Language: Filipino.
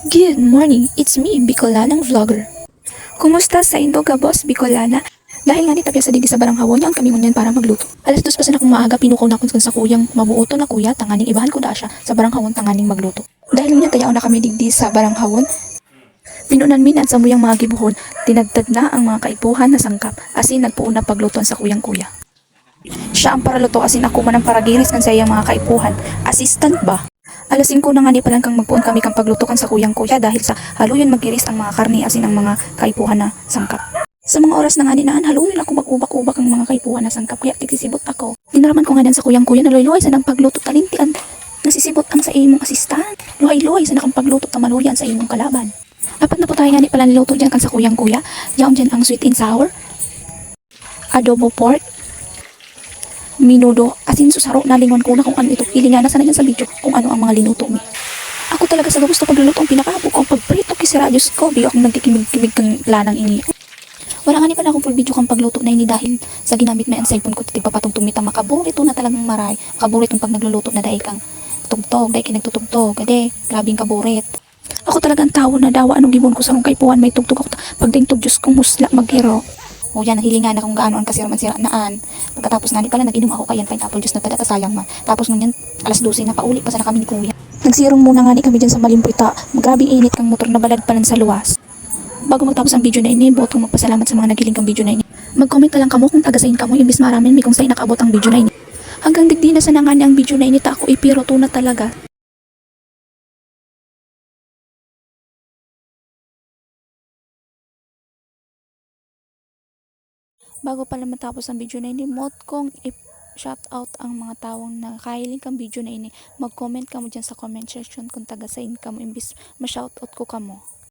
Good morning, it's me, Bicolanang Vlogger. Kumusta sa Indo ka, boss, Bicolana? Dahil nga ni tapya sa didi sa baranghawan, yan kami ngunyan para magluto. Alas dos pa sa nakong maaga, pinukaw na kun sa kuyang mabuoto na kuya, tanganing ibahan ko da siya sa baranghawan tanganing magluto. Dahil ngunyan tayaw na kami digdi sa baranghawan, pinunan minan sa muyang mga gibuhon, tinagtad na ang mga kaipuhan na sangkap, asin nagpuuna paglutuan sa kuyang kuya. Siya ang paraluto asin ako man ang paragiris kan sa iyang mga kaipuhan. Assistant ba? Alas 5 na nga di palang kang magpuon kami kang paglutukan sa kuyang kuya dahil sa haluyon magiris ang mga karni asin ang mga kaipuhan na sangkap. Sa mga oras na nga dinaan, haluyon ako mag-ubak-ubak ang mga kaipuhan na sangkap kaya titisibot ako. Dinaraman ko nga din sa kuyang kuya na loy-loy sa nang pagluto talintian. Nasisibot ang sa imong asistan. Luhay-luhay sa nakang pagluto tamaluyan sa imong kalaban. Dapat na po tayo nga ni pala niluto dyan kan sa kuyang kuya. Yaon dyan ang sweet and sour, adobo pork, minudo, asin susaro na lingon ko na kung ano ito. Hilingan na sana dyan sa video kung ano ang mga linuto mi. Ako talaga sa gusto pagluluto ang pinakaabo ko ang pagprito kisira Diyos ko. Di ako nagkikimig-kimig kang lanang ini. Wala nga ni pala akong full video kang pagluto na ini dahil sa ginamit na yung cellphone ko tigpapatugtong mita makaburito na talagang maray. Makaburit yung pag nagluluto na dahil kang tugtog, dahil kinagtutugtog. Ade, grabing kaburit. Ako talagang tao na dawa anong gibon ko sa kong kaipuan may tugtog ako. Pagdaintog Diyos kong musla maghiro. O yan, hilingan na kung gaano ang kasira naan. Pagkatapos nga di pala, nag-inom ako kayan pineapple juice na tada, sayang man. Tapos ngunyan, alas 12 na pauli pa sana kami ni kuya. Nagsirong muna nga ni kami dyan sa Malimprita. Magrabing init kang motor na balad pa sa luwas. Bago magtapos ang video na ini, buot kong magpasalamat sa mga nagiling kang video na ini. Mag-comment na lang kamo kung tagasayin kamo, imbis maramin may kung sa'yo nakabot ang video na ini. Hanggang digdi na sa nga ang video na ini, ta ako ipiro to na talaga. Bago pala matapos ang video na ini, mod kong shout out ang mga tawong nakahiling kang video na ini. Mag-comment ka mo dyan sa comment section kung taga-sign ka mo imbis ma-shout out ko ka mo.